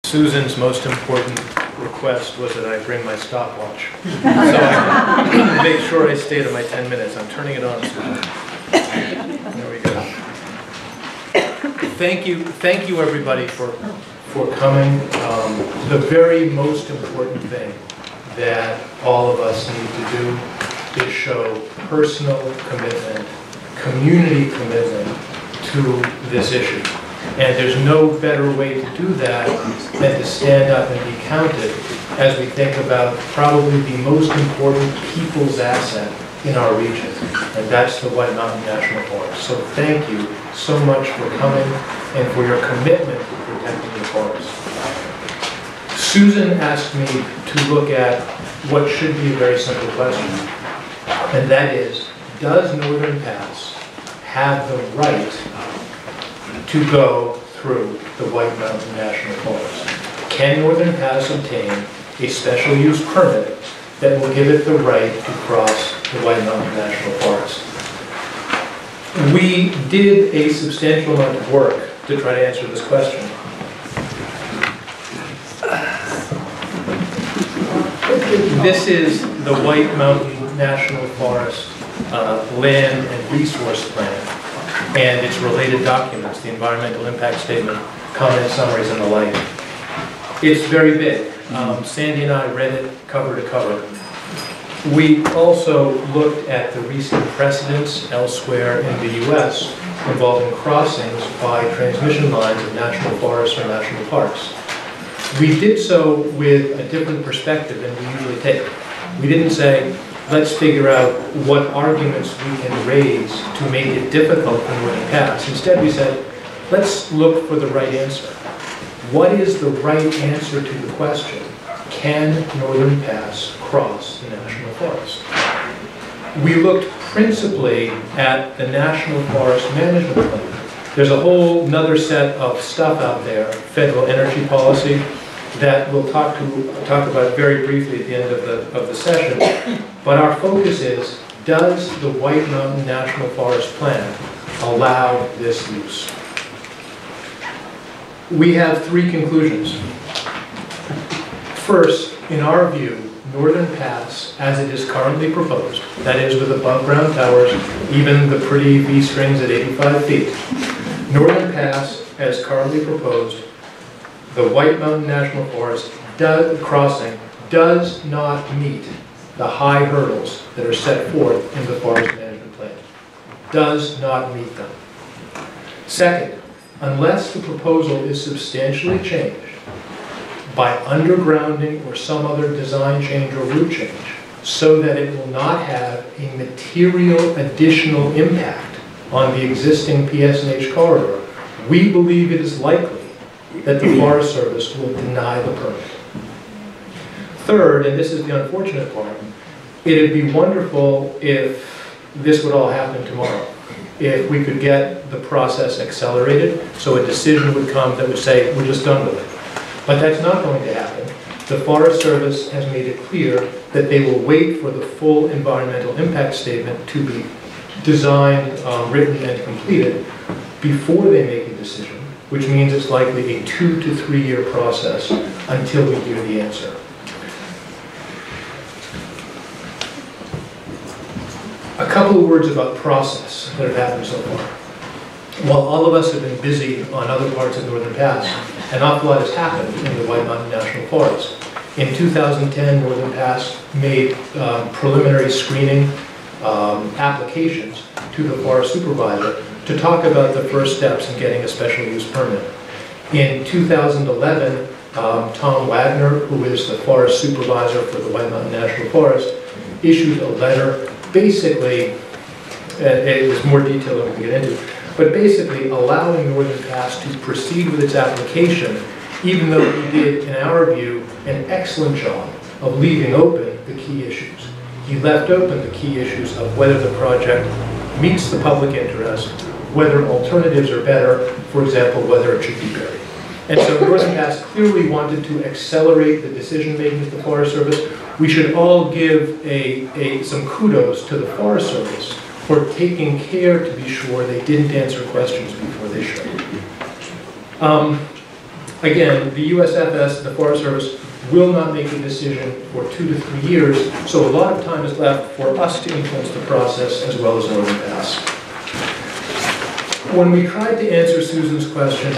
Susan's most important request was that I bring my stopwatch. So I can make sure I stay to my 10 minutes. I'm turning it on, Susan. There we go. Thank you everybody for coming. The very most important thing that all of us need to do is show personal commitment, community commitment to this issue. And there's no better way to do that than to stand up and be counted as we think about probably the most important people's asset in our region, and that's the White Mountain National Forest. So thank you so much for coming and for your commitment to protecting the forest. Susan asked me to look at what should be a very simple question, and that is, does Northern Pass have the right to go through the White Mountain National Forest? Can Northern Pass obtain a special use permit that will give it the right to cross the White Mountain National Forest? We did a substantial amount of work to try to answer this question. This is the White Mountain National Forest Land and Resource Plan and its related documents, the environmental impact statement, comment summaries, and the like. It's very big. Sandy and I read it cover to cover. We also looked at the recent precedents elsewhere in the U.S. involving crossings by transmission lines of national forests or national parks. We did so with a different perspective than we usually take. We didn't say, let's figure out what arguments we can raise to make it difficult for Northern Pass. Instead, we said, let's look for the right answer. What is the right answer to the question? Can Northern Pass cross the National Forest? We looked principally at the National Forest Management Plan. There's a whole nother set of stuff out there, federal energy policy, that we'll talk about very briefly at the end of the session. But our focus is, does the White Mountain National Forest Plan allow this use? We have three conclusions. First, in our view, Northern Pass, as it is currently proposed, that is with above ground towers, even the pretty V-strings at 85 feet, Northern Pass, as currently proposed, the White Mountain National Forest crossing does not meet the high hurdles that are set forth in the Forest Management Plan. Does not meet them. Second, unless the proposal is substantially changed by undergrounding or some other design change or route change so that it will not have a material additional impact on the existing PSNH corridor, we believe it is likely that the Forest Service will deny the permit. Third, and this is the unfortunate part, it'd be wonderful if this would all happen tomorrow. If we could get the process accelerated so a decision would come that would say, we're just done with it. But that's not going to happen. The Forest Service has made it clear that they will wait for the full environmental impact statement to be designed, written, and completed before they make a decision, which means it's likely a 2 to 3 year process until we hear the answer. A couple of words about process that have happened so far. While all of us have been busy on other parts of Northern Pass, an awful lot has happened in the White Mountain National Forest. In 2010, Northern Pass made preliminary screening applications to the forest supervisor to talk about the first steps in getting a special use permit. In 2011, Tom Wagner, who is the forest supervisor for the White Mountain National Forest, issued a letter basically, it was more detailed than we can get into, but basically allowing Northern Pass to proceed with its application, even though he did, in our view, an excellent job of leaving open the key issues. He left open the key issues of whether the project meets the public interest, whether alternatives are better, for example, whether it should be buried. And so Northern Pass clearly wanted to accelerate the decision-making of the Forest Service. We should all give some kudos to the Forest Service for taking care to be sure they didn't answer questions before they should. Again, the USFS, the Forest Service, will not make a decision for 2 to 3 years, so a lot of time is left for us to influence the process as well as Northern Pass. When we tried to answer Susan's question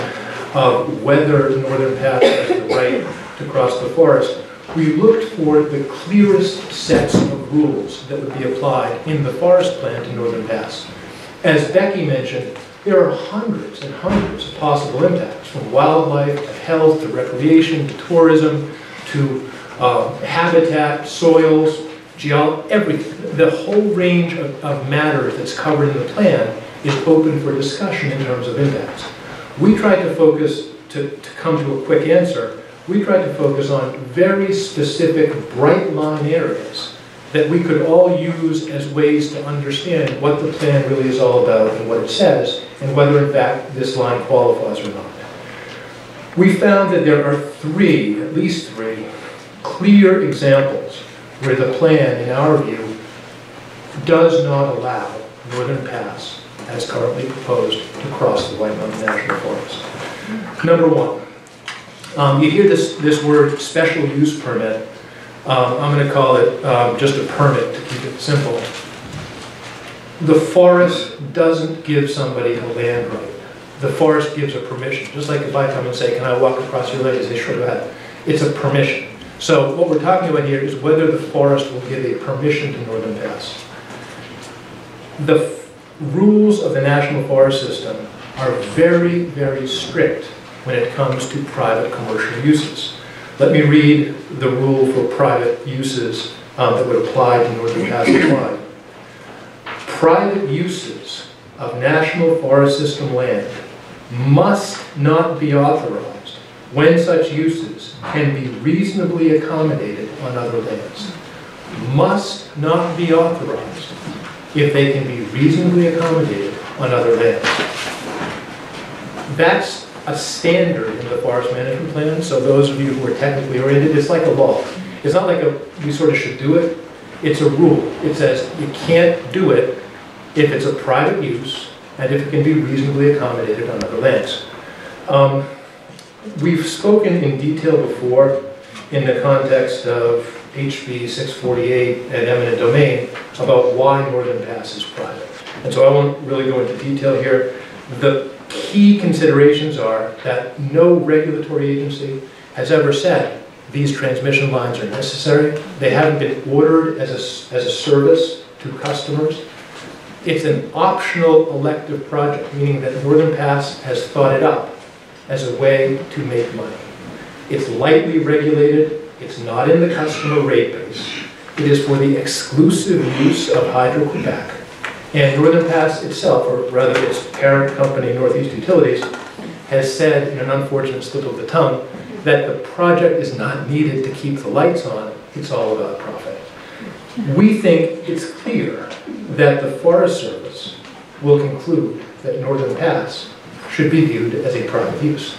of whether Northern Pass has the right to cross the forest, we looked for the clearest sets of rules that would be applied in the forest plan to Northern Pass. As Becky mentioned, there are hundreds and hundreds of possible impacts, from wildlife to health to recreation to tourism to habitat, soils, everything. The whole range of matters that's covered in the plan is open for discussion in terms of impacts. We tried to focus, to come to a quick answer, we tried to focus on very specific bright line areas that we could all use as ways to understand what the plan really is all about and what it says, and whether in fact this line qualifies or not. We found that there are at least three, clear examples where the plan, in our view, does not allow Northern Pass, as currently proposed, to cross the White Mountain National Forest. Number one, you hear this word special use permit. I'm going to call it just a permit to keep it simple. The forest doesn't give somebody a land right. The forest gives a permission. Just like if I come and say, can I walk across your land? You say, sure, go ahead. It's a permission. So what we're talking about here is whether the forest will give a permission to Northern Pass. The rules of the National Forest System are very, very strict when it comes to private commercial uses. Let me read the rule for private uses that would apply to Northern Pass line. Private uses of National Forest System land must not be authorized when such uses can be reasonably accommodated on other lands. Must not be authorized if they can be reasonably accommodated on other lands. That's a standard in the forest management plan, so those of you who are technically oriented, it's like a law. It's not like we sort of should do it, it's a rule. It says you can't do it if it's a private use and if it can be reasonably accommodated on other lands. We've spoken in detail before in the context of HB 648 and eminent domain about why Northern Pass is private. And so I won't really go into detail here. The key considerations are that no regulatory agency has ever said these transmission lines are necessary. They haven't been ordered as a service to customers. It's an optional elective project, meaning that Northern Pass has thought it up as a way to make money. It's lightly regulated. It's not in the customer rate base. It is for the exclusive use of Hydro-Quebec. And Northern Pass itself, or rather its parent company, Northeast Utilities, has said, in an unfortunate slip of the tongue, that the project is not needed to keep the lights on. It's all about profit. We think it's clear that the Forest Service will conclude that Northern Pass should be viewed as a private use.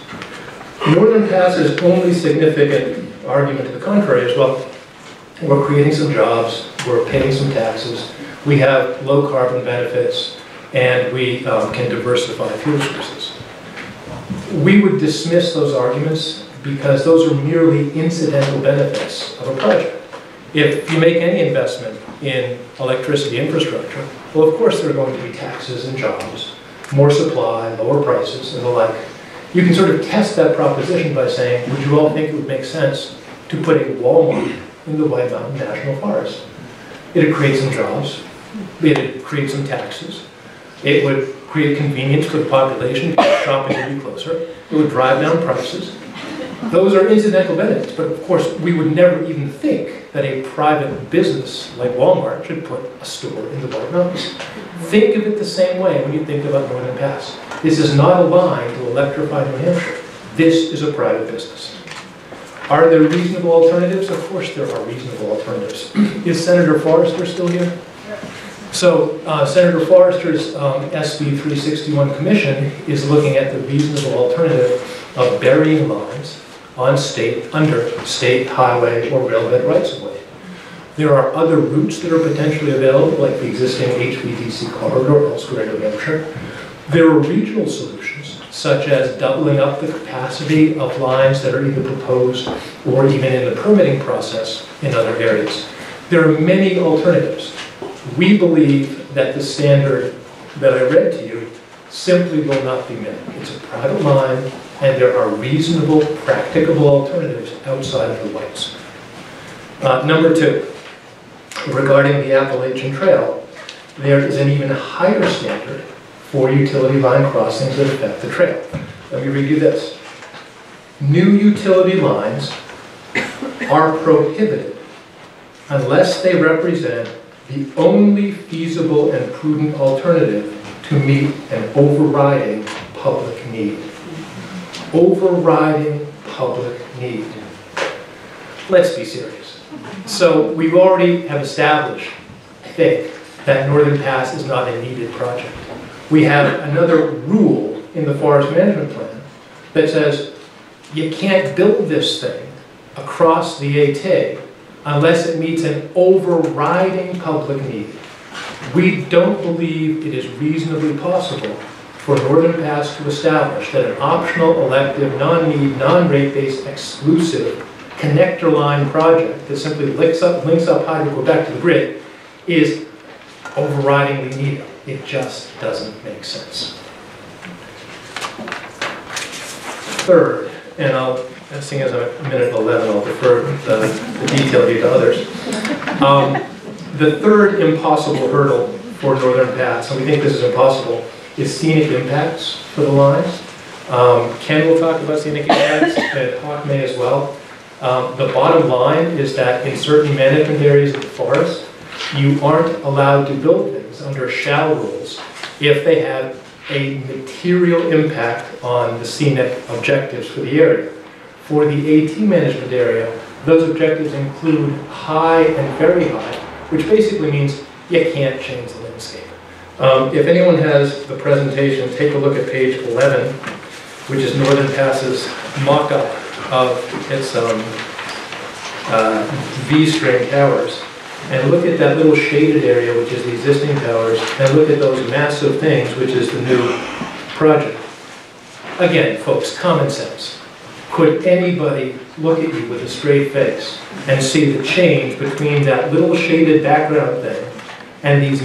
Northern Pass's only significant argument to the contrary is, well, we're creating some jobs, we're paying some taxes, we have low carbon benefits, and we can diversify fuel sources. We would dismiss those arguments because those are merely incidental benefits of a project. If you make any investment in electricity infrastructure, well, of course there are going to be taxes and jobs, more supply, lower prices, and the like. You can sort of test that proposition by saying, would you all think it would make sense to put a Walmart in the White Mountain National Forest? It'd create some jobs, it'd create some taxes, it would create convenience for the population, shopping would be closer, it would drive down prices. Those are incidental benefits, but of course we would never even think that a private business like Walmart should put a store in the White Mountains. Think of it the same way when you think about Northern Pass. This is not a line to electrify New Hampshire. This is a private business. Are there reasonable alternatives? Of course there are reasonable alternatives. Is Senator Forrester still here? So Senator Forrester's SB 361 commission is looking at the reasonable alternative of burying lines on under state highway or railhead rights-of-way. There are other routes that are potentially available, like the existing HVDC corridor elsewhere in New Hampshire. There are regional solutions such as doubling up the capacity of lines that are either proposed or even in the permitting process in other areas. There are many alternatives. We believe that the standard that I read to you simply will not be met. It's a private line, and there are reasonable, practicable alternatives outside of the whites. Number two, regarding the Appalachian Trail, there is an even higher standard for utility line crossings that affect the trail. Let me read you this. New utility lines are prohibited unless they represent the only feasible and prudent alternative to meet an overriding public need. Overriding public need. Let's be serious. So we already have established, I think, that Northern Pass is not a needed project. We have another rule in the forest management plan that says you can't build this thing across the AT unless it meets an overriding public need. We don't believe it is reasonably possible for Northern Pass to establish that an optional, elective, non-need, non-rate-based, exclusive connector line project that simply links up Hydro-Quebec to the grid is overridingly needed. It just doesn't make sense. Third, and seeing as I'm at minute 11, I'll defer the detail here to others. The third impossible hurdle for Northern Pass, and we think this is impossible, is scenic impacts for the lines. Ken will talk about scenic impacts, and Hawk may as well. The bottom line is that in certain management areas of the forest, you aren't allowed to build things under shall rules if they have a material impact on the scenic objectives for the area. For the AT management area, those objectives include high and very high, which basically means you can't change the landscape. If anyone has the presentation, take a look at page 11, which is Northern Pass's mock-up of its V-string towers. And look at that little shaded area, which is the existing towers, and look at those massive things, which is the new project. Again, folks, common sense. Could anybody look at you with a straight face and see the change between that little shaded background thing and these